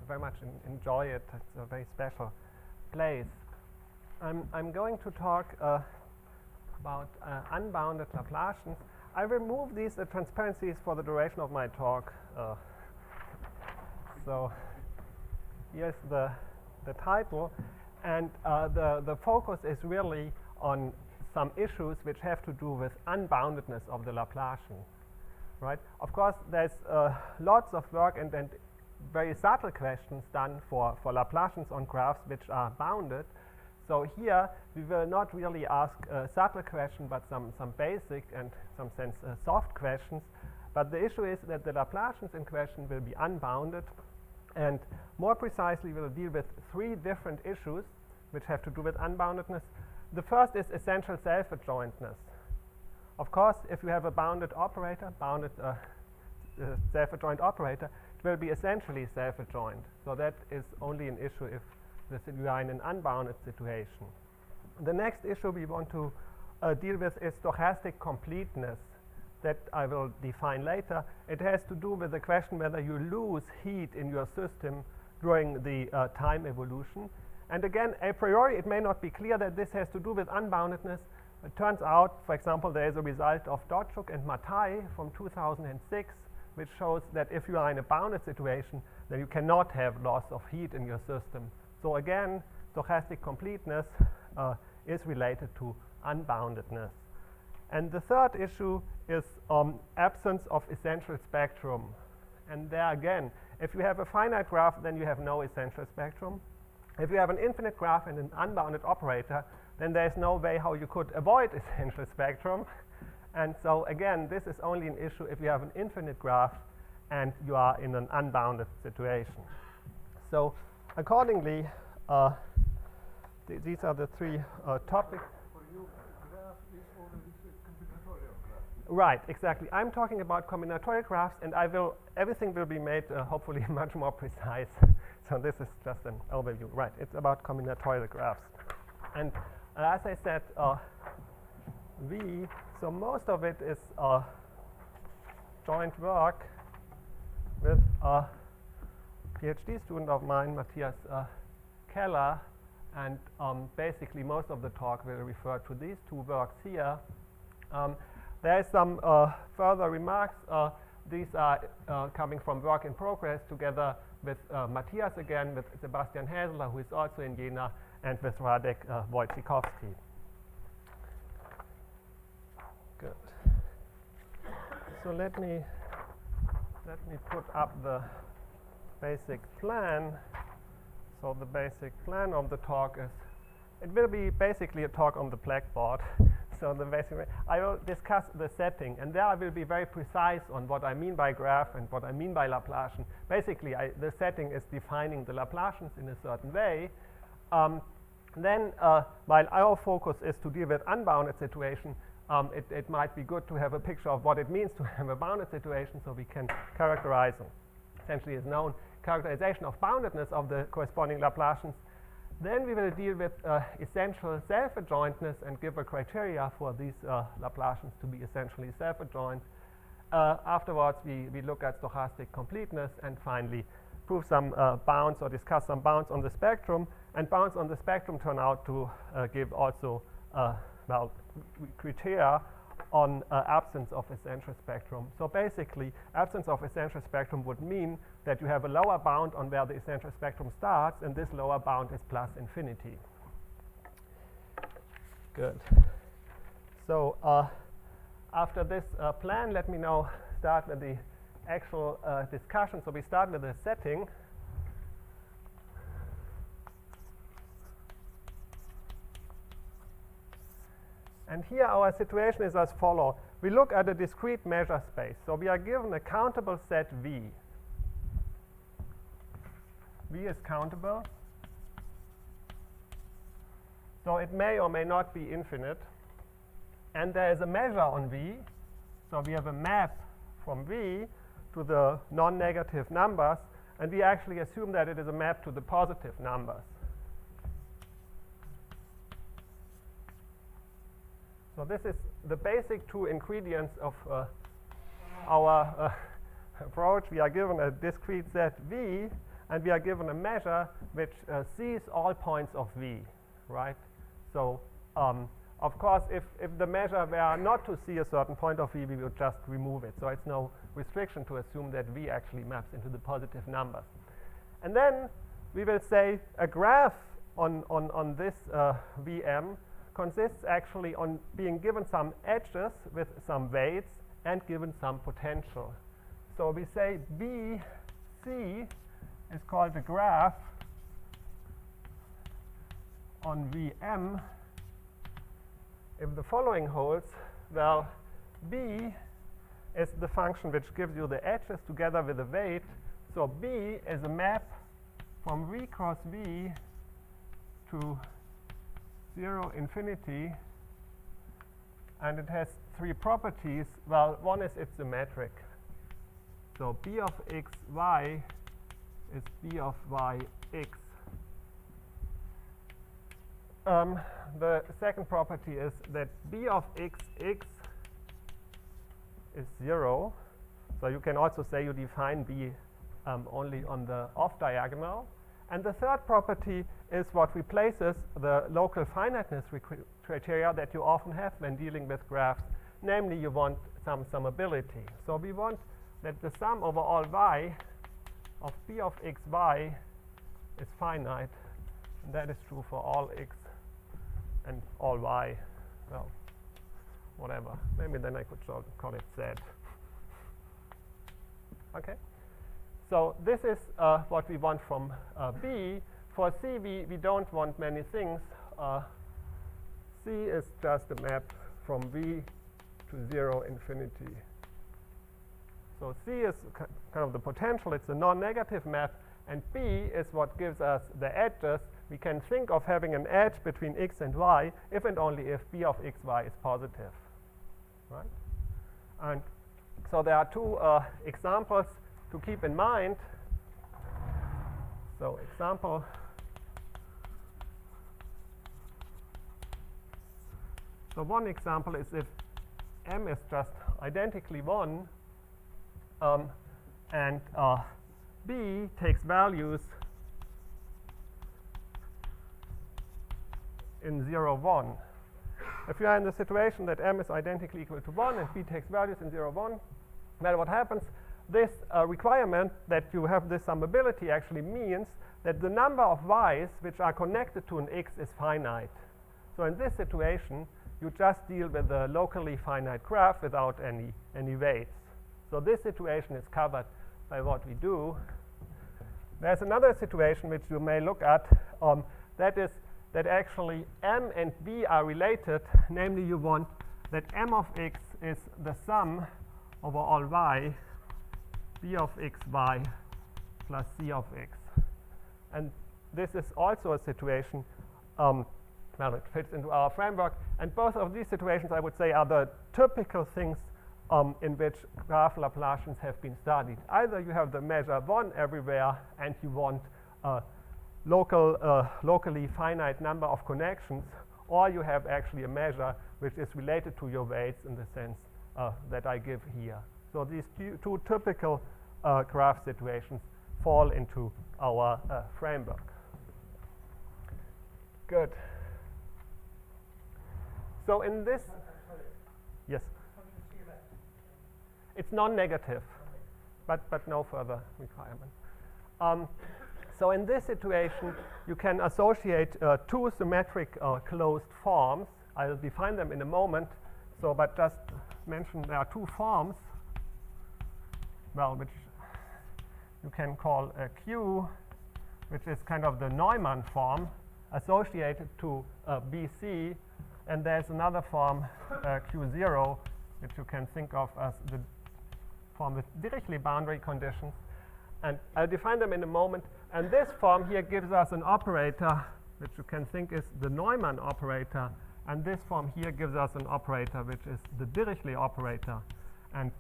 very much enjoy it. It's a very special place. I'm going to talk about unbounded Laplacians. I will remove these transparencies for the duration of my talk. So here's the title, and the focus is really on some issues which have to do with unboundedness of the Laplacian. Right? Of course, there's lots of work and very subtle questions done for Laplacians on graphs which are bounded. So here we will not really ask a subtle question, but some basic and some sense soft questions. But the issue is that the Laplacians in question will be unbounded, and more precisely we'll deal with three different issues which have to do with unboundedness. The first is essential self-adjointness. Of course, if you have a bounded operator, bounded self-adjoint operator, it will be essentially self-adjoint. So that is only an issue if you are in an unbounded situation. The next issue we want to deal with is stochastic completeness, that I will define later. It has to do with the question whether you lose heat in your system during the time evolution. And again, a priori, it may not be clear that this has to do with unboundedness. It turns out, for example, there is a result of Dodchuk and Matai from 2006, which shows that if you are in a bounded situation, then you cannot have loss of heat in your system. So again, stochastic completeness is related to unboundedness. And the third issue is absence of essential spectrum. And there again, if you have a finite graph, then you have no essential spectrum. If you have an infinite graph and an unbounded operator, then there is no way how you could avoid essential spectrum. And so again, this is only an issue if you have an infinite graph and you are in an unbounded situation. So accordingly, these are the three topics. For you, graph is already combinatorial graph. Right, exactly. I'm talking about combinatorial graphs, and everything will be made hopefully much more precise. So this is just an overview. Right, it's about combinatorial graphs. And as I said, so most of it is joint work with a PhD student of mine, Matthias Keller, and basically most of the talk will refer to these two works here. There is some further remarks. These are coming from work in progress together with Matthias again, with Sebastian Häsler, who is also in Jena, and with Radek Wojciechowski. Good. So let me put up the basic plan. So the basic plan of the talk is, it will be basically a talk on the blackboard. So I will discuss the setting, and there I will be very precise on what I mean by graph and what I mean by Laplacian. Basically, the setting is defining the Laplacians in a certain way. Then, while our focus is to deal with unbounded situation, it might be good to have a picture of what it means to have a bounded situation, so we can characterize essentially as known characterization of boundedness of the corresponding Laplacians. Then we will deal with essential self-adjointness and give a criteria for these Laplacians to be essentially self-adjoint. Afterwards, we look at stochastic completeness, and finally prove some bounds or discuss some bounds on the spectrum. And bounds on the spectrum turn out to give also criteria on absence of essential spectrum. So basically, absence of essential spectrum would mean that you have a lower bound on where the essential spectrum starts, and this lower bound is plus infinity. Good. So after this plan, let me now start with the actual discussion. So we start with the setting. And here our situation is as follows. We look at a discrete measure space. So we are given a countable set V. V is countable. So it may or may not be infinite. And there is a measure on V. So we have a map from V to the non-negative numbers. And we actually assume that it is a map to the positive numbers. So this is the basic two ingredients of our approach. We are given a discrete set V, and we are given a measure which sees all points of V, right? So of course, if the measure were not to see a certain point of V, we would just remove it. So it's no restriction to assume that V actually maps into the positive numbers. And then we will say a graph on this Vm consists actually on being given some edges with some weights and given some potential. So we say BC is called a graph on Vm if the following holds. Well, B is the function which gives you the edges together with the weight. So B is a map from V cross V to 0, infinity, and it has three properties. Well, one is it's symmetric. So B of x, y is B of y, x. The second property is that B of x, x is 0. So you can also say you define B only on the off diagonal. And the third property is what replaces the local finiteness criteria that you often have when dealing with graphs. Namely, you want some summability. So we want that the sum over all y of B of x, y is finite. And that is true for all x and all y. Well, whatever. Maybe then I could call it Z. Okay. So this is what we want from B. For C, we don't want many things. C is just a map from V to 0, infinity. So C is kind of the potential. It's a non-negative map. And B is what gives us the edges. We can think of having an edge between x and y if and only if B of x, y is positive. Right? And so there are two examples to keep in mind. So example, so one example is if M is just identically 1 and B takes values in 0, 1. If you are in the situation that M is identically equal to 1 and B takes values in 0, 1, well, what happens? This requirement that you have this summability actually means that the number of y's which are connected to an x is finite. So in this situation, you just deal with a locally finite graph without any weights. So this situation is covered by what we do. There's another situation which you may look at, that is that actually M and B are related. Namely, you want that M of x is the sum over all y, B of x, y plus C of x. And this is also a situation, well, it fits into our framework. And both of these situations, I would say, are the typical things in which graph Laplacians have been studied. Either you have the measure 1 everywhere and you want a locally finite number of connections, or you have actually a measure which is related to your weights in the sense that I give here. So these two typical graph situations fall into our framework. Good. So in this, yes, it's non-negative, but no further requirement. So in this situation, you can associate two symmetric closed forms. I'll define them in a moment. So, but just mention there are two forms, well, which you can call a Q, which is kind of the Neumann form associated to BC, and there's another form, Q0, which you can think of as the form with Dirichlet boundary conditions. And I'll define them in a moment. And this form here gives us an operator, which you can think is the Neumann operator. And this form here gives us an operator, which is the Dirichlet operator. And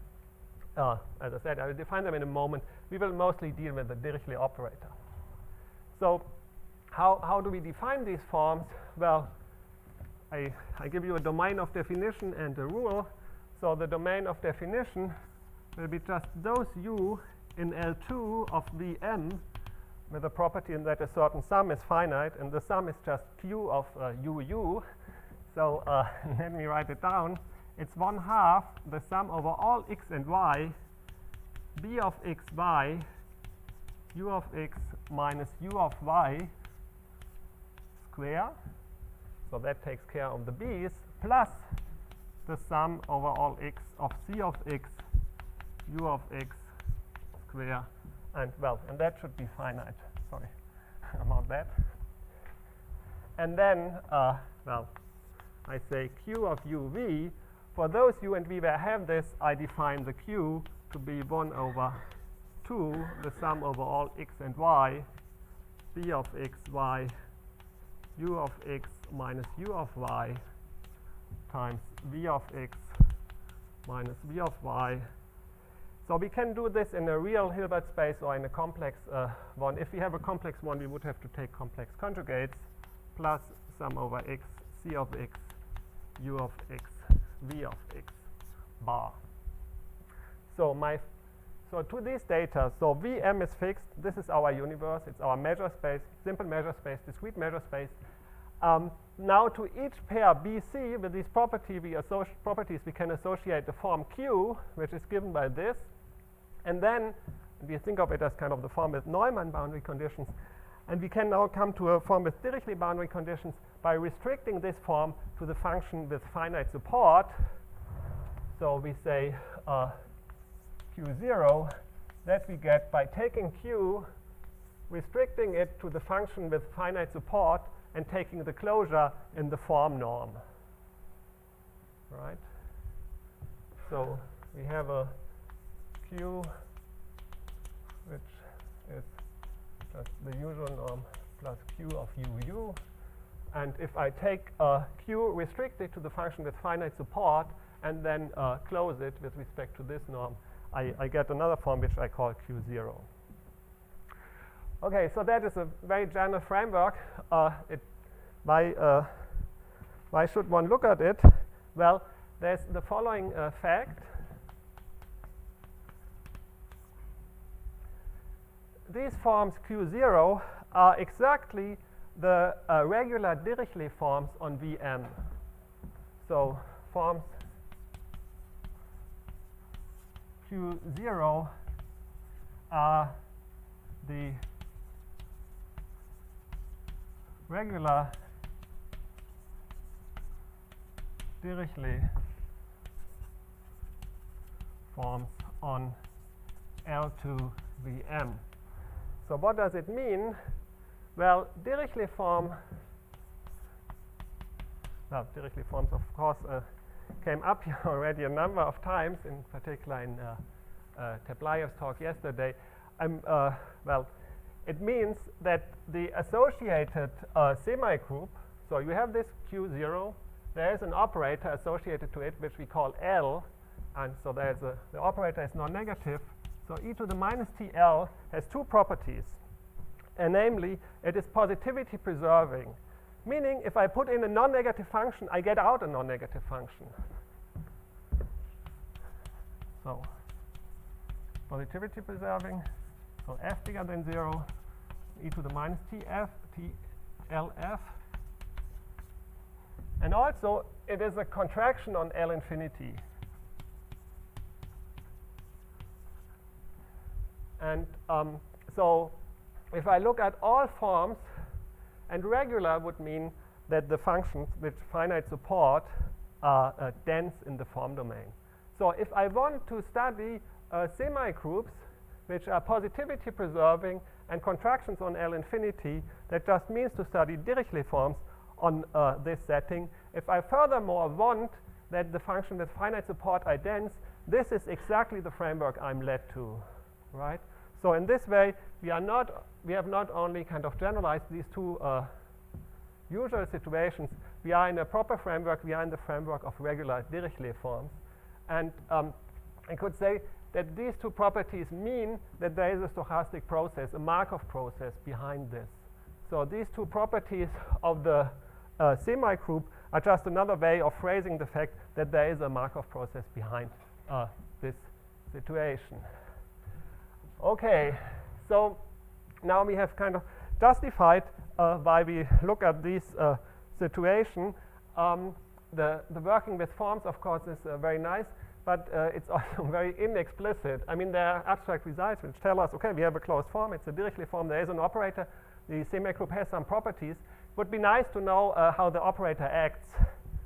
as I said, I will define them in a moment. We will mostly deal with the Dirichlet operator. So how do we define these forms? Well, I give you a domain of definition and a rule. So the domain of definition will be just those u in L2 of Vm with the property that a certain sum is finite, and the sum is just q of uu. So let me write it down. It's 1/2 the sum over all x and y, b of x y, u of x minus u of y square. So that takes care of the b's, plus the sum over all x of c of x, u of x square, and that should be finite. Sorry about that. And then, I say q of uv. For those u and v where I have this, I define the q to be 1/2 the sum over all x and y, b of x y, u of x minus u of y times v of x minus v of y. So we can do this in a real Hilbert space or in a complex one. If we have a complex one, we would have to take complex conjugates, plus sum over x, c of x, u of x, v of x bar. So to these data, so Vm is fixed. This is our universe. It's our measure space, simple measure space, discrete measure space. Now to each pair BC with these properties, we can associate the form Q, which is given by this. And then we think of it as kind of the form with Neumann boundary conditions. And we can now come to a form with Dirichlet boundary conditions by restricting this form to the function with finite support. So we say Q0, that we get by taking Q, restricting it to the function with finite support, and taking the closure in the form norm. Right? So we have a Q, which is just the usual norm plus Q of uu. And if I take Q, restrict it to the function with finite support, and then close it with respect to this norm, I get another form which I call Q0. Okay, so that is a very general framework. Why should one look at it? Well, there's the following fact. These forms Q0 are exactly the regular Dirichlet forms on Vm. So forms Q0 are the regular Dirichlet forms on L2Vm. So what does it mean? Well, Dirichlet forms, of course, came up here already a number of times, in particular in Teplayev's talk yesterday. It means that the associated semigroup, so you have this Q0, there is an operator associated to it, which we call L, and so the operator is non-negative. So e to the minus TL has two properties, and namely, it is positivity preserving, meaning if I put in a non-negative function, I get out a non-negative function. So positivity preserving, so f bigger than 0, e to the minus TLF. And also, it is a contraction on L infinity. And so if I look at all forms, and regular would mean that the functions with finite support are dense in the form domain. So if I want to study semigroups which are positivity preserving and contractions on L infinity, that just means to study Dirichlet forms on this setting. If I furthermore want that the function with finite support are dense, this is exactly the framework I'm led to, right? So in this way, we have not only kind of generalized these two usual situations, we are in a proper framework, we are in the framework of regular Dirichlet forms. And I could say that these two properties mean that there is a stochastic process, a Markov process behind this. So these two properties of the semigroup are just another way of phrasing the fact that there is a Markov process behind this situation. Okay, so now we have kind of justified why we look at this situation. The working with forms, of course, is very nice, but it's also very inexplicit. I mean, there are abstract results which tell us, okay, we have a closed form, it's a Dirichlet form, there is an operator, the semigroup has some properties. Would be nice to know how the operator acts.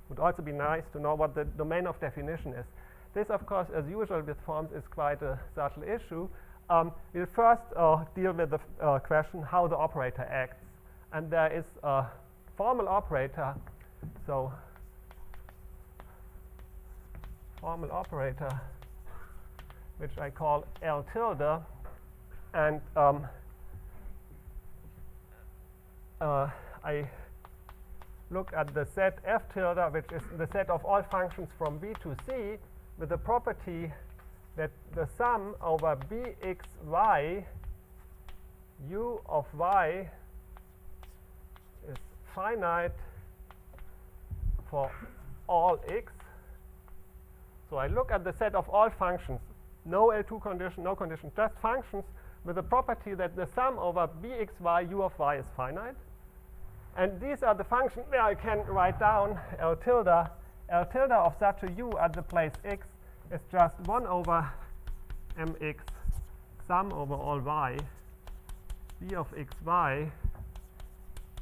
Would also be nice to know what the domain of definition is. This, of course, as usual with forms, is quite a subtle issue. We'll first deal with the question how the operator acts. And there is a formal operator, so formal operator, which I call L tilde, and I look at the set F tilde, which is the set of all functions from B to C, with the property that the sum over bxy u of y is finite for all x. So I look at the set of all functions, no L2 condition, no condition, just functions with the property that the sum over bxy u of y is finite. And these are the functions where I can write down L tilde. L tilde of such a u at the place x is just 1 over mx sum over all y, b of xy,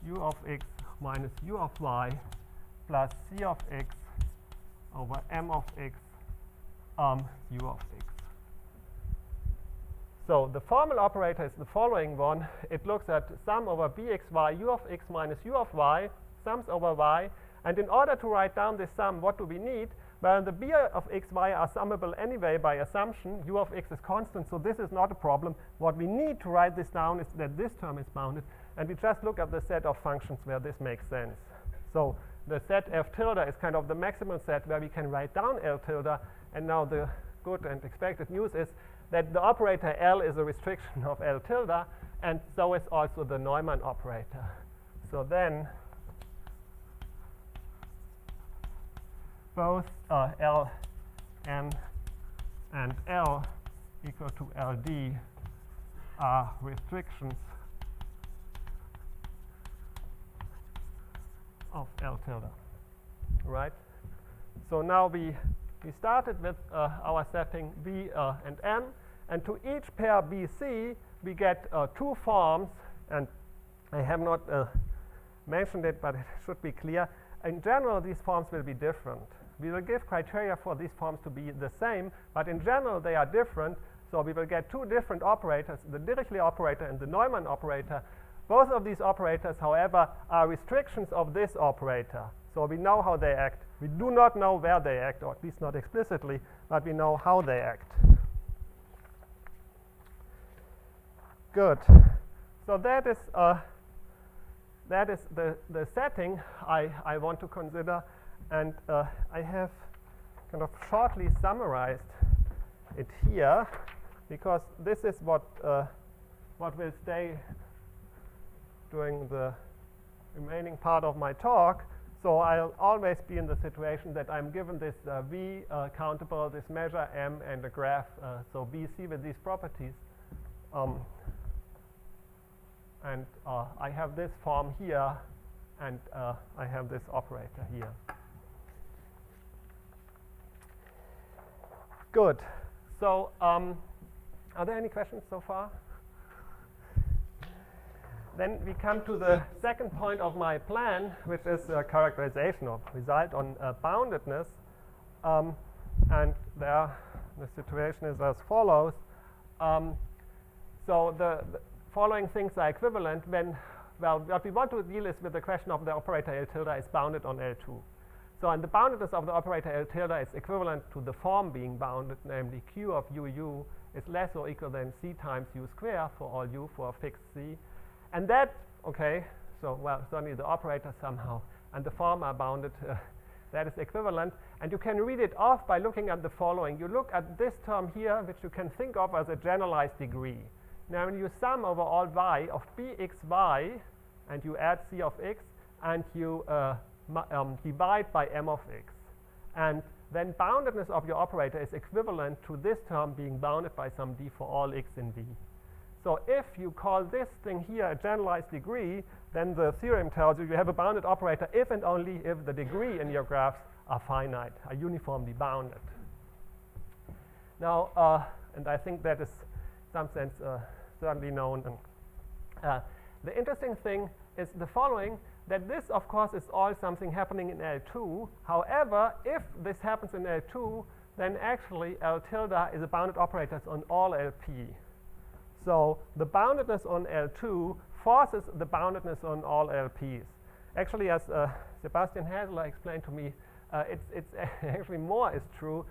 u of x minus u of y, plus c of x over m of x u of x. So the formal operator is the following one. It looks at sum over bxy u of x minus u of y, sums over y. And in order to write down this sum, what do we need? Well, the b of xy are summable anyway by assumption. U of x is constant, so this is not a problem. What we need to write this down is that this term is bounded. And we just look at the set of functions where this makes sense. So the set F tilde is kind of the maximum set where we can write down L tilde. And now the good and expected news is that the operator L is a restriction of L tilde, and so is also the Neumann operator. So then both L n and L equal to LD are restrictions of L tilde, right? So now we started with our setting B and M, and to each pair BC we get two forms, and I have not mentioned it, but it should be clear. In general, these forms will be different. We will give criteria for these forms to be the same, but in general they are different, so we will get two different operators, the Dirichlet operator and the Neumann operator. Both of these operators, however, are restrictions of this operator, so we know how they act. We do not know where they act, or at least not explicitly, but we know how they act. Good. So that is the setting I want to consider, and I have kind of shortly summarized it here, because this is what will stay during the remaining part of my talk. So I'll always be in the situation that I'm given this V countable, this measure M, and a graph, so BC with these properties. And I have this form here, and I have this operator here. Good. So are there any questions so far? Then we come to the second point of my plan, which is characterization or result on boundedness. And there the situation is as follows. So the following things are equivalent when, well, what we want to deal is with the question of the operator L tilde is bounded on L2. So, and the boundedness of the operator L tilde is equivalent to the form being bounded, namely Q of UU is less or equal than C times U square for all U for a fixed C. And that, okay, so, well, certainly the operator somehow and the form are bounded, that is equivalent. And you can read it off by looking at the following. You look at this term here, which you can think of as a generalized degree. Now, when you sum over all y of bxy, and you add c of x, and you divide by m of x, and then boundedness of your operator is equivalent to this term being bounded by some d for all x in V. So if you call this thing here a generalized degree, then the theorem tells you you have a bounded operator if and only if the degree in your graphs are finite, are uniformly bounded. Now, and I think that is in some sense certainly known. And, the interesting thing is the following, that this of course is all something happening in L2. However, if this happens in L2, then actually L tilde is a bounded operator on all LP. So the boundedness on L2 forces the boundedness on all LPs. Actually, as Sebastian Hasler explained to me, it's actually more is true.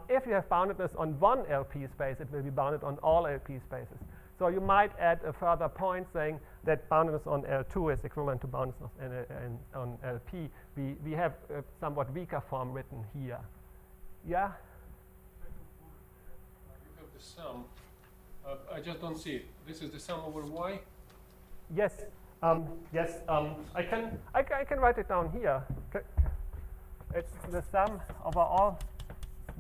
If you have boundedness on one LP space, it will be bounded on all LP spaces. So you might add a further point saying that boundedness on L2 is equivalent to boundedness on LP. We have a somewhat weaker form written here. Yeah? You have the sum. I just don't see it. This is the sum over y? Yes. Yes. I can write it down here. It's the sum over all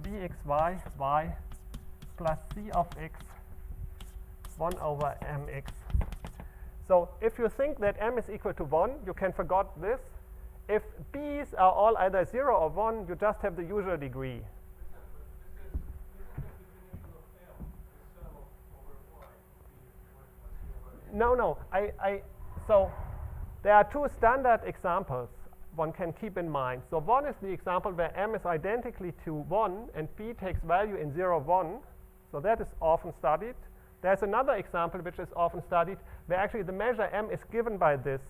bxy y plus c of x 1 over mx. So if you think that m is equal to 1, you can forget this. If b's are all either 0 or 1, you just have the usual degree. No. So there are two standard examples one can keep in mind. So one is the example where m is identically to 1 and b takes value in 0, 1. So that is often studied. There's another example which is often studied where actually the measure m is given by this.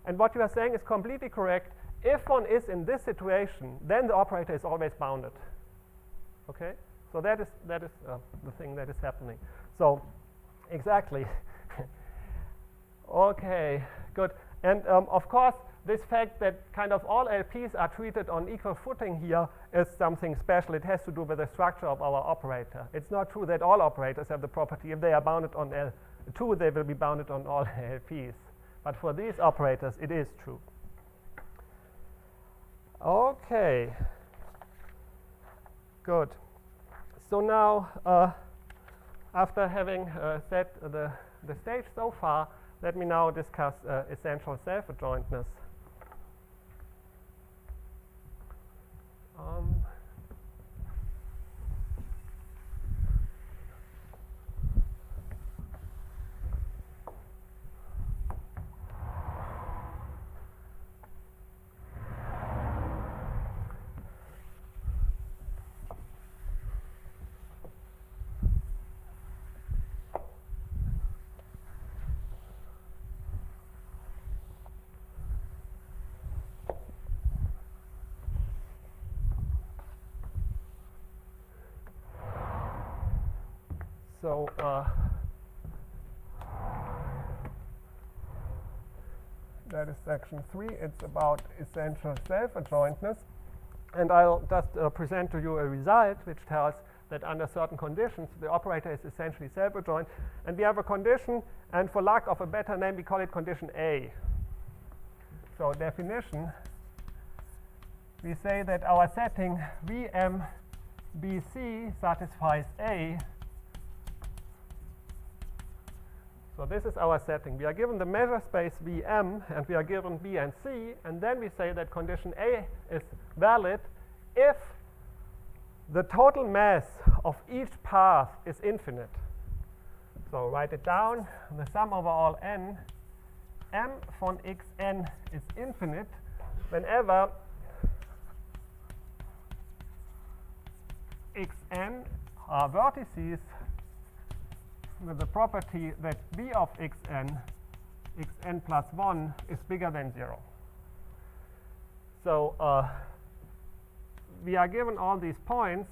And what you are saying is completely correct. If one is in this situation, then the operator is always bounded. Okay? So that is the thing that is happening. So exactly. Okay, good. And of course, this fact that kind of all LPs are treated on equal footing here is something special. It has to do with the structure of our operator. It's not true that all operators have the property. If they are bounded on L2, they will be bounded on all LPs. But for these operators, it is true. Okay, good. So now, after having set the stage so far, let me now discuss essential self-adjointness. So that is section 3. It's about essential self-adjointness. And I'll just present to you a result which tells that under certain conditions, the operator is essentially self-adjoint. And we have a condition, and for lack of a better name, we call it condition A. So definition, we say that our setting VMBC satisfies A. So this is our setting. We are given the measure space Vm, and we are given B and C, and then we say that condition A is valid if the total mass of each path is infinite. So write it down. The sum over all n, m von xn is infinite whenever xn are vertices with the property that b of xn plus 1 is bigger than 0. So we are given all these points,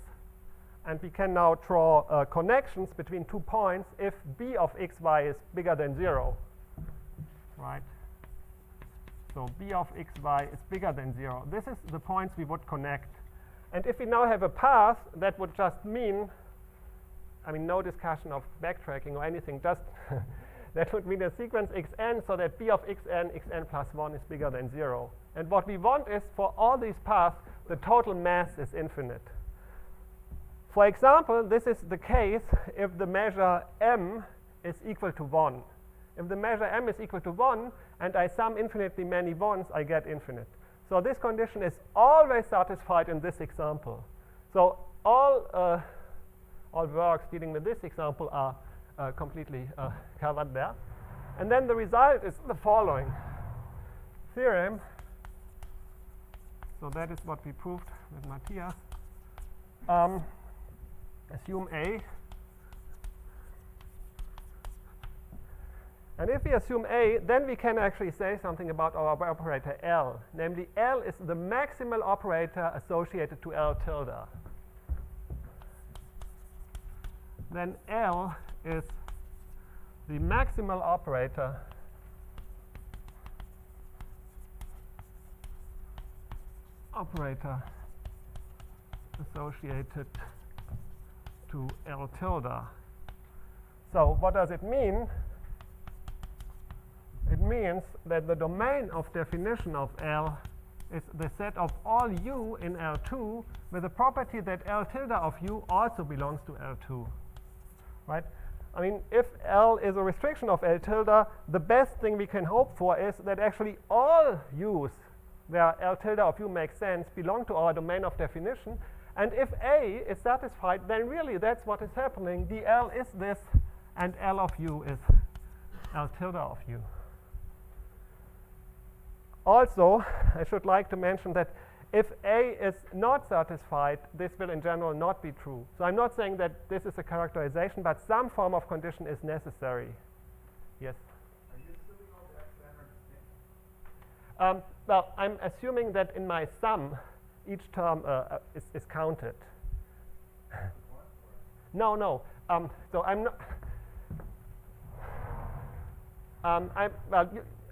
and we can now draw connections between 2 points if b of xy is bigger than 0. Right? So b of xy is bigger than 0. This is the points we would connect. And if we now have a path, that would just mean, I mean, no discussion of backtracking or anything, just that would mean a sequence xn so that b of xn plus 1 is bigger than 0. And what we want is for all these paths, the total mass is infinite. For example, this is the case if the measure m is equal to 1. If the measure m is equal to 1 and I sum infinitely many 1s, I get infinite. So this condition is always satisfied in this example. So all works dealing with this example are completely covered there. And then the result is the following theorem. So that is what we proved with Matthias. Assume A. And if we assume A, then we can actually say something about our operator L. Namely, L is the maximal operator associated to L tilde. Then L is the maximal operator associated to L tilde. So what does it mean? It means that the domain of definition of L is the set of all u in L2 with the property that L tilde of u also belongs to L2. Right? I mean, if L is a restriction of L tilde, the best thing we can hope for is that actually all u's where L tilde of u makes sense belong to our domain of definition. And if A is satisfied, then really that's what is happening. The L is this, and L of u is L tilde of u. Also, I should like to mention that if A is not satisfied, this will in general not be true. So I'm not saying that this is a characterization, but some form of condition is necessary. Yes? Are you assuming all the x and are distinct? Well, I'm assuming that in my sum, each term is counted. No. So I'm not.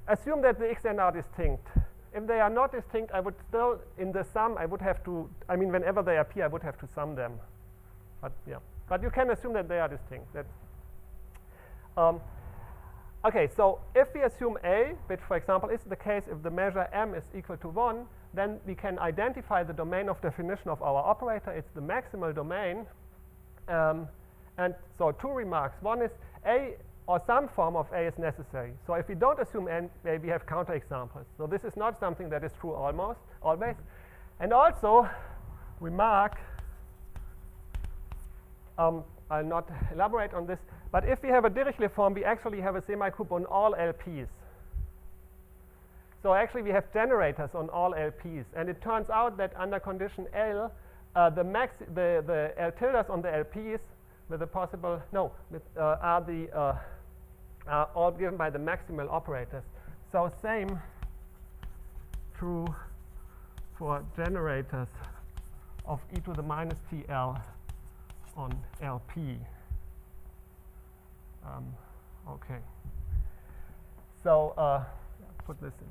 Assume that the x and are distinct. If they are not distinct, I would still, in the sum, I would have to, I mean, whenever they appear, I would have to sum them. But yeah, but you can assume that they are distinct. That's, okay, so if we assume A, which for example is the case if the measure m is equal to 1, then we can identify the domain of definition of our operator. It's the maximal domain. And so two remarks. One is A or some form of A is necessary. So if we don't assume n, we have counterexamples. So this is not something that is true always. And also, remark, I'll not elaborate on this, but if we have a Dirichlet form, we actually have a semigroup on all LPs. So actually we have generators on all LPs. And it turns out that under condition L, the L tildes on the LPs with the possible, are all given by the maximal operators. So same true for generators of e to the minus TL on LP. Okay. So put this in.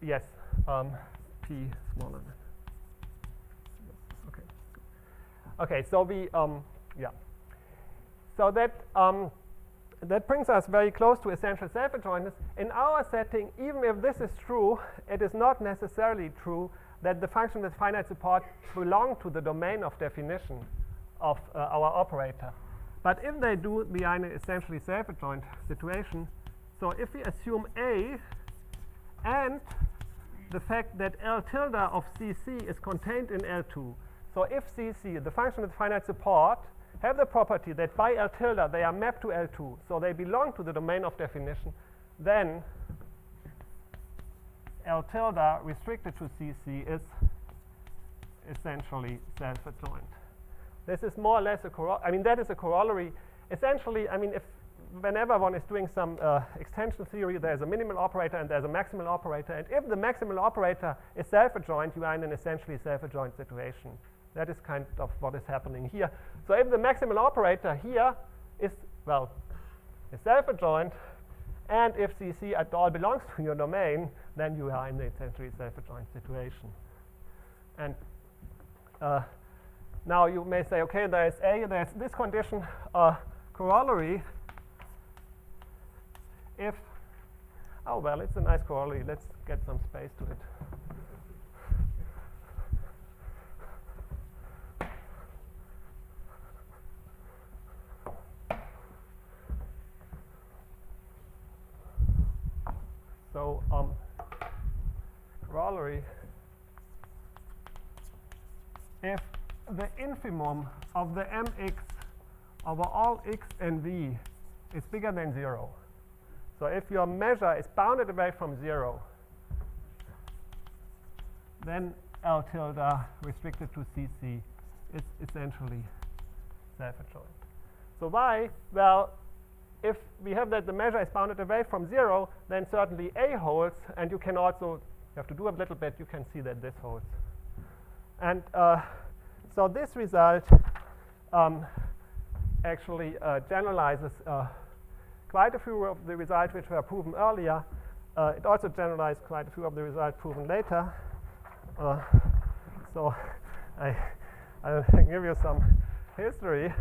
Yes, P smaller than. Okay. Okay, so we So that brings us very close to essential self-adjointness. In our setting, even if this is true, it is not necessarily true that the function with finite support belong to the domain of definition of our operator. But if they do, we are in an essentially self-adjoint situation. So if we assume A and the fact that L tilde of CC is contained in L2. So if CC, the function with finite support, have the property that by L tilde they are mapped to L2, so they belong to the domain of definition, then L tilde restricted to CC is essentially self-adjoint. This is more or less that is a corollary. Essentially, whenever one is doing some extension theory, there's a minimal operator and there's a maximal operator. And if the maximal operator is self-adjoint, you are in an essentially self-adjoint situation. That is kind of what is happening here. So if the maximal operator here is self-adjoint, and if CC at all belongs to your domain, then you are in the essentially self-adjoint situation. And now you may say, okay, there's this condition, corollary. If, it's a nice corollary. Let's get some space to it. So corollary, if the infimum of the mx over all x and v is bigger than 0, so if your measure is bounded away from 0, then L tilde restricted to CC is essentially self-adjoint. So why? Well, if we have that the measure is bounded away from 0, then certainly A holds, and you can also, you have to do a little bit, you can see that this holds. And so this result actually generalizes quite a few of the results which were proven earlier. It also generalized quite a few of the results proven later. So I'll give you some history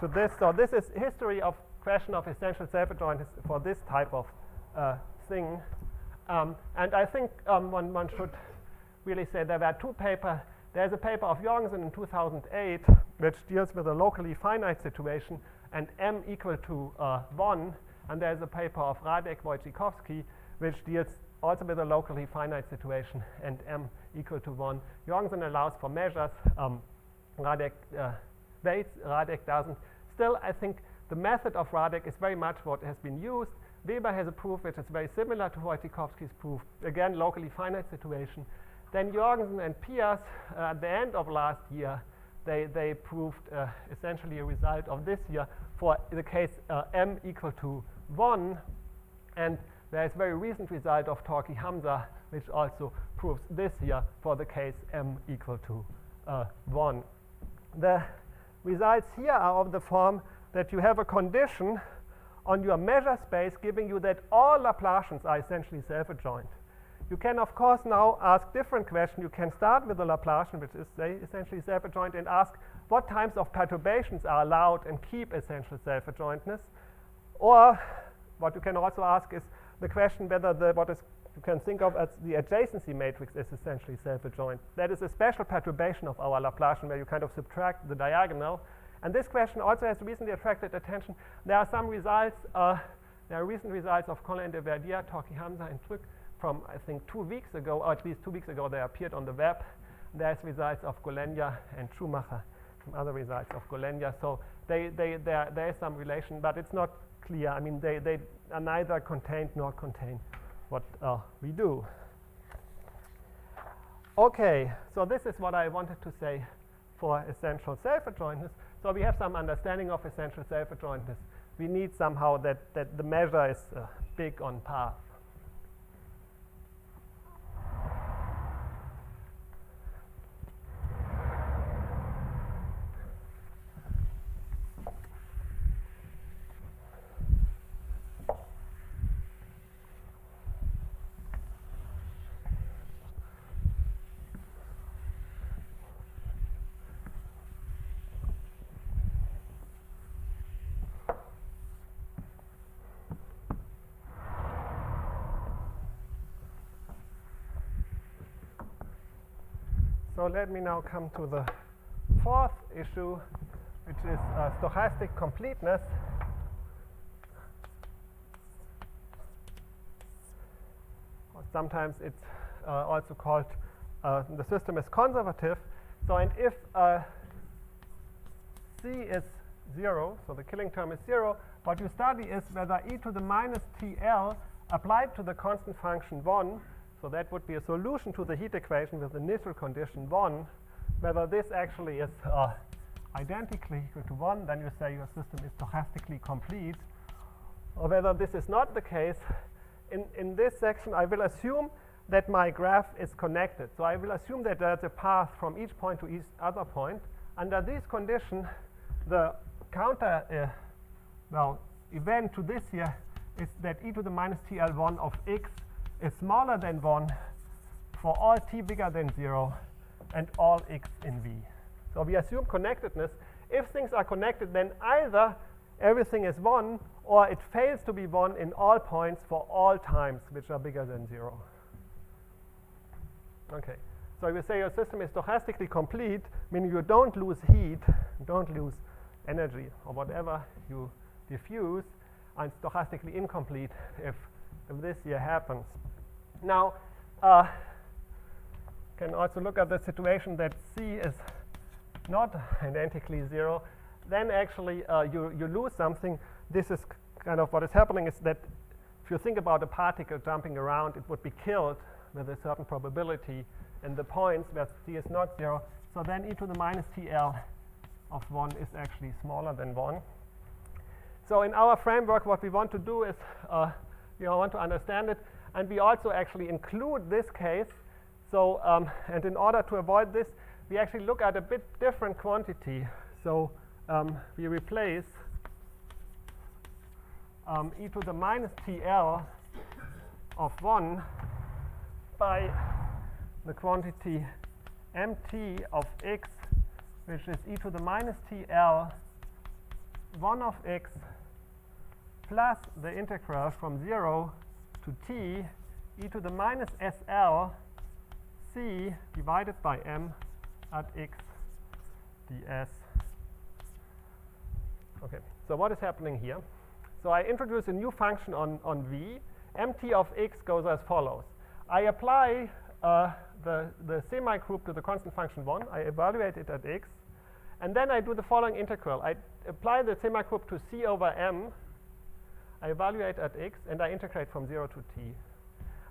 to this. So this is history of question of essential self-adjointness for this type of thing. And I think one should really say there were two papers. There's a paper of Jorgensen in 2008 which deals with a locally finite situation and m equal to 1. And there's a paper of Radek-Wojcikowski which deals also with a locally finite situation and m equal to 1. Jorgensen allows for measures. Radek waits, Radek doesn't. Still, I think the method of Radek is very much what has been used. Weber has a proof which is very similar to Wojcikowski's proof. Again, locally finite situation. Then Jorgensen and Piers, at the end of last year, they proved essentially a result of this year for the case m equal to 1. And there is a very recent result of Torki Hamza, which also proves this year for the case m equal to 1. The results here are of the form that you have a condition on your measure space giving you that all Laplacians are essentially self-adjoint. You can, of course, now ask different questions. You can start with the Laplacian, which is, say, essentially self-adjoint, and ask what types of perturbations are allowed and keep essential self-adjointness. Or what you can also ask is the question whether you can think of as the adjacency matrix is essentially self-adjoint. That is a special perturbation of our Laplacian where you kind of subtract the diagonal. And this question also has recently attracted attention. There are some results, there are recent results of Colin de Verdier, Torki Hamza, and Trück from, I think, 2 weeks ago, or at least 2 weeks ago, they appeared on the web. There's results of Golenya and Schumacher, some other results of Golenya. So there is some relation, but it's not clear. I mean, they are neither contained nor contain what we do. Okay, so this is what I wanted to say for essential self-adjointness. So we have some understanding of essential self-adjointness. We need somehow that the measure is big on path. So let me now come to the fourth issue, which is stochastic completeness. Or sometimes it's also called the system is conservative. So and if C is 0, so the killing term is 0, what you study is whether e to the minus TL applied to the constant function 1, so that would be a solution to the heat equation with the initial condition 1, whether this actually is identically equal to 1, then you say your system is stochastically complete, or whether this is not the case. In this section, I will assume that my graph is connected. So I will assume that there's a path from each point to each other point. Under these conditions, the counter event to this here is that e to the minus TL1 of x is smaller than 1 for all t bigger than 0 and all x in V. So we assume connectedness. If things are connected, then either everything is 1 or it fails to be 1 in all points for all times which are bigger than 0. Okay, so you say your system is stochastically complete, meaning you don't lose heat, don't lose energy or whatever you diffuse, and stochastically incomplete if this here happens. Now, can also look at the situation that C is not identically 0. Then actually you lose something. This is kind of what is happening is that if you think about a particle jumping around, it would be killed with a certain probability in the points where C is not 0. So then e to the minus TL of 1 is actually smaller than 1. So in our framework, what we want to do is we want to understand it, and we also actually include this case. So and in order to avoid this, we actually look at a bit different quantity. So we replace e to the minus TL of 1 by the quantity mt of x, which is e to the minus TL 1 of x plus the integral from 0 to t e to the minus SL c divided by m at x ds. Okay, so what is happening here? So I introduce a new function on v. mt of x goes as follows. I apply the semi-group to the constant function 1. I evaluate it at x. And then I do the following integral. I apply the semi-group to c over m. I evaluate at x, and I integrate from 0 to t.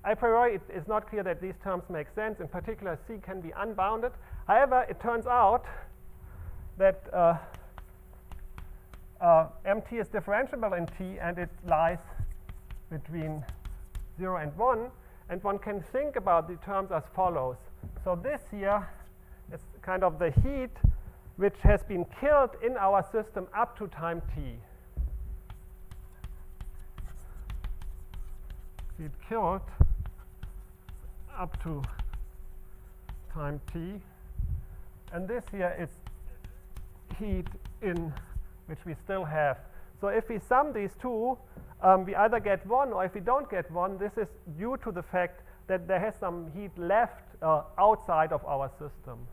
A priori, it is not clear that these terms make sense. In particular, c can be unbounded. However, it turns out that mt is differentiable in t, and it lies between 0 and 1. And one can think about the terms as follows. So this here is kind of the heat which has been killed in our system up to time t. Heat killed up to time t. And this here is heat in which we still have. So if we sum these two, we either get 1, or if we don't get 1, this is due to the fact that there has some heat left outside of our system,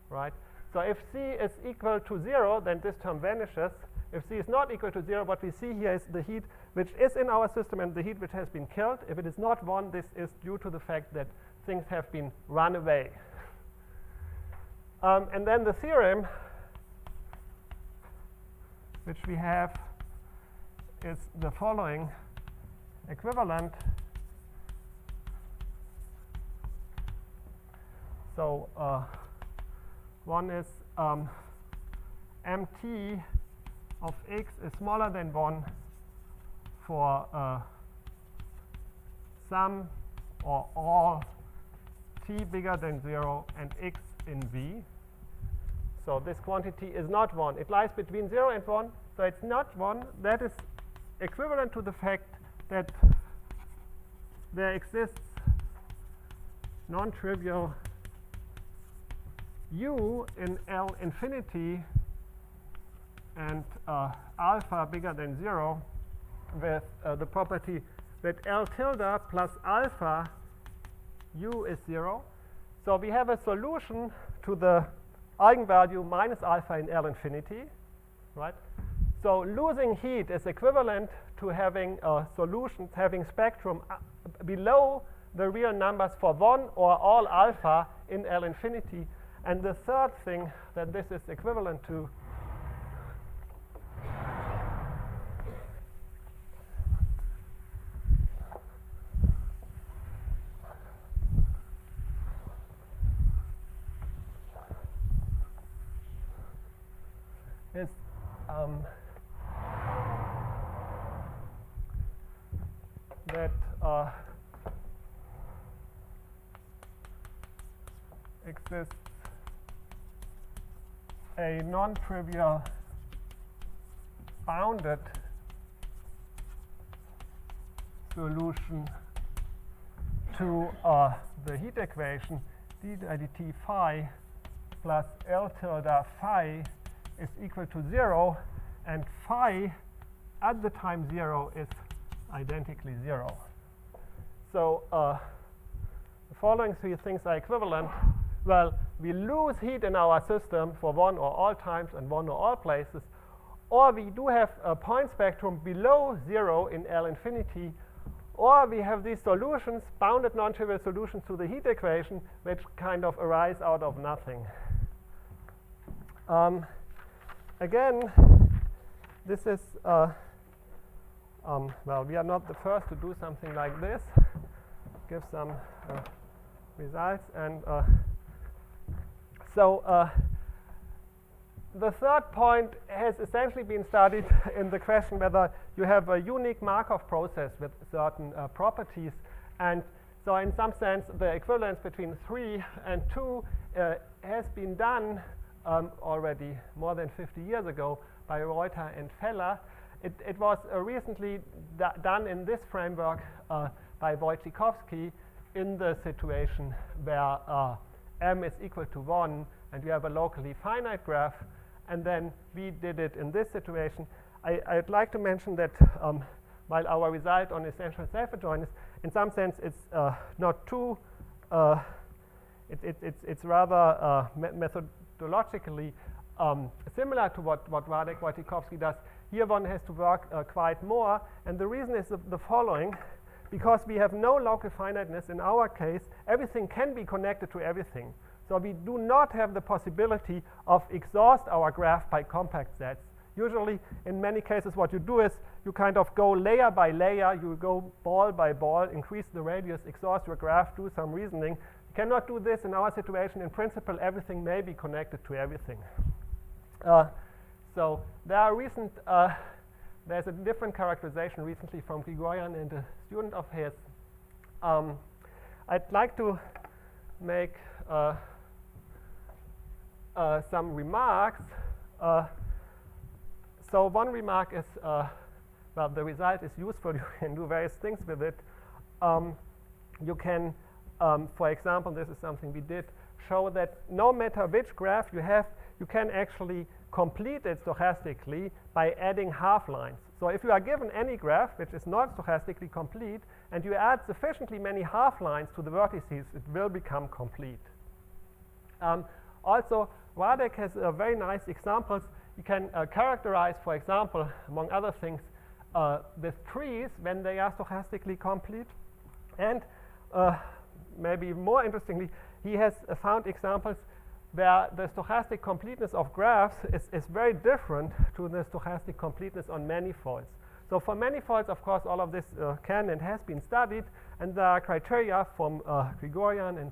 right? So if C is equal to 0, then this term vanishes. If C is not equal to 0, what we see here is the heat which is in our system and the heat which has been killed. If it is not 1, this is due to the fact that things have been run away. And then the theorem which we have is the following equivalent. So one is mt of x is smaller than 1 for some or all t bigger than 0 and x in v. So this quantity is not 1. It lies between 0 and 1, so it's not 1. That is equivalent to the fact that there exists non-trivial u in L infinity and alpha bigger than 0 with the property that L tilde plus alpha u is 0. So we have a solution to the eigenvalue minus alpha in L infinity, right? So losing heat is equivalent to having solutions, having spectrum below the real numbers for 1 or all alpha in L infinity. And the third thing that this is equivalent to is that exists a non-trivial bounded solution to the heat equation d dt phi plus L tilde phi is equal to 0, and phi at the time 0 is identically 0. So the following three things are equivalent. Well, we lose heat in our system for 1 or all times and 1 or all places, or we do have a point spectrum below 0 in L infinity, Or we have these solutions, bounded non-trivial solutions to the heat equation, which kind of arise out of nothing. Again, this is, well, we are not the first to do something like this. Give some results. And so the third point has essentially been studied in the question whether you have a unique Markov process with certain properties. And so in some sense, the equivalence between 3 and 2 has been done already more than 50 years ago by Reuter and Feller. It was recently done in this framework by Wojciechowski in the situation where m is equal to 1 and you have a locally finite graph, and then we did it in this situation. I'd like to mention that while our result on essential self-adjoint is, in some sense, it's not too, it's rather methodologically similar to what Wojciechowski does. Here one has to work quite more, and the reason is the following. Because we have no local finiteness in our case, everything can be connected to everything. So we do not have the possibility of exhaust our graph by compact sets. Usually, in many cases, what you do is you kind of go layer by layer, you go ball by ball, increase the radius, exhaust your graph, do some reasoning. You cannot do this in our situation. In principle, everything may be connected to everything. So there are recent, there's a different characterization recently from Grigoryan and a student of his. I'd like to make some remarks. So one remark is, well, the result is useful. You can do various things with it. You can, for example, this is something we did, show that no matter which graph you have, you can actually complete it stochastically by adding half lines. So if you are given any graph which is not stochastically complete, and you add sufficiently many half lines to the vertices, it will become complete. Also, Radek has very nice examples. You can characterize, for example, among other things, with trees when they are stochastically complete. And maybe more interestingly, he has found examples where the stochastic completeness of graphs is very different to the stochastic completeness on manifolds. So for manifolds, of course, all of this can and has been studied, and there are criteria from Grigoryan and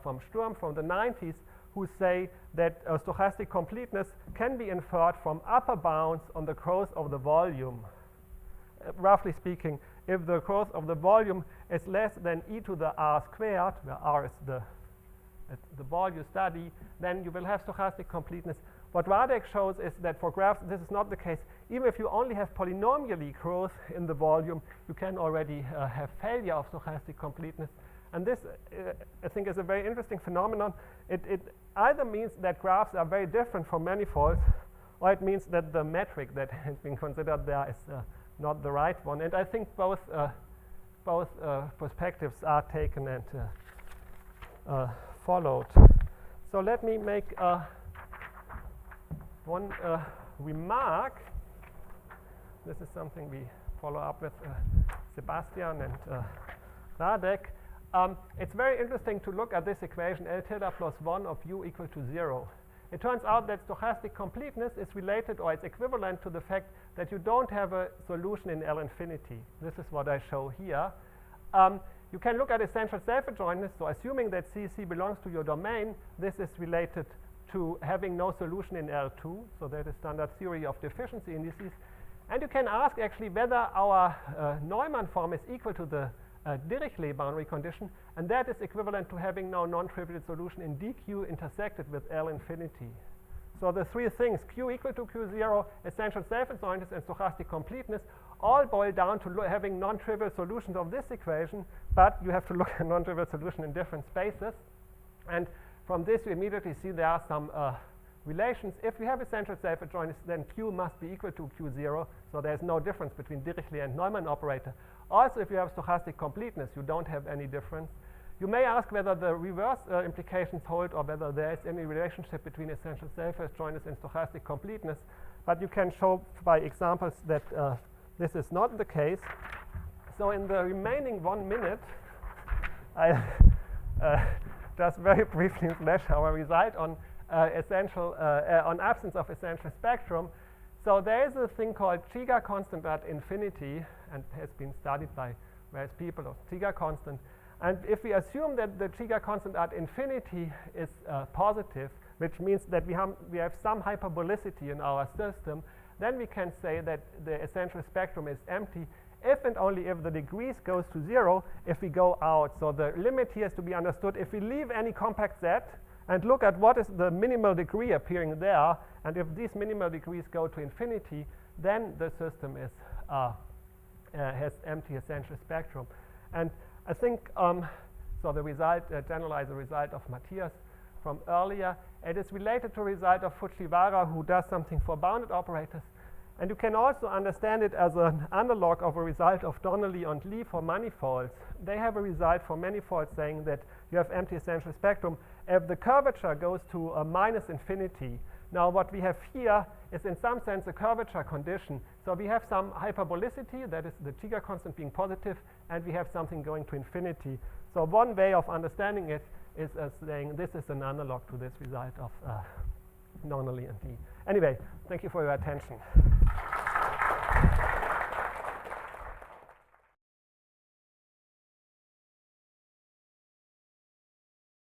from Sturm from the 90s who say that stochastic completeness can be inferred from upper bounds on the growth of the volume. Roughly speaking, if the growth of the volume is less than e to the r squared, where r is the ball you study, then you will have stochastic completeness. What Radek shows is that for graphs, this is not the case. Even if you only have polynomially growth in the volume, you can already have failure of stochastic completeness. And this, I think, is a very interesting phenomenon. It either means that graphs are very different from manifolds, or it means that the metric that has been considered there is not the right one. And I think both perspectives are taken and followed. So let me make one remark. This is something we follow up with Sebastian and Radek. It's very interesting to look at this equation L tilde plus 1 of u equal to 0. It turns out that stochastic completeness is related, or it's equivalent to the fact that you don't have a solution in L infinity. This is what I show here. You can look at essential self-adjointness. So assuming that CC belongs to your domain, this is related to having no solution in L2. So that is standard theory of deficiency indices. And you can ask actually whether our Neumann form is equal to the Dirichlet boundary condition, and that is equivalent to having no non-trivial solution in dq intersected with L infinity. So the three things, q equal to q0, essential self-adjointness, and stochastic completeness, all boil down to having non-trivial solutions of this equation, but you have to look at non-trivial solution in different spaces. And from this, we immediately see there are some relations. If we have essential self-adjointness, then q must be equal to q0, so there's no difference between Dirichlet and Neumann operator. Also, if you have stochastic completeness, you don't have any difference. You may ask whether the reverse implications hold, or whether there is any relationship between essential self-adjointness and stochastic completeness, but you can show by examples that this is not the case. So in the remaining 1 minute, I just very briefly flash our result on on absence of essential spectrum. So there is a thing called Giga constant at infinity, and has been studied by various people of Giga constant. And if we assume that the Giga constant at infinity is positive, which means that we have some hyperbolicity in our system, then we can say that the essential spectrum is empty if and only if the degrees goes to 0 if we go out. So the limit here is to be understood if we leave any compact set and look at what is the minimal degree appearing there, and if these minimal degrees go to infinity, then the system is has empty essential spectrum. And I think so the result, generalize the result of Matthias from earlier. It is related to a result of Fujiwara, who does something for bounded operators. And you can also understand it as an analog of a result of Donnelly and Lee for manifolds. They have a result for manifolds saying that you have empty essential spectrum if the curvature goes to a minus infinity. Now what we have here is in some sense a curvature condition. So we have some hyperbolicity, that is the Giga constant being positive, and we have something going to infinity. So one way of understanding it is as saying this is an analog to this result of Donnelly and Lee. Anyway, thank you for your attention.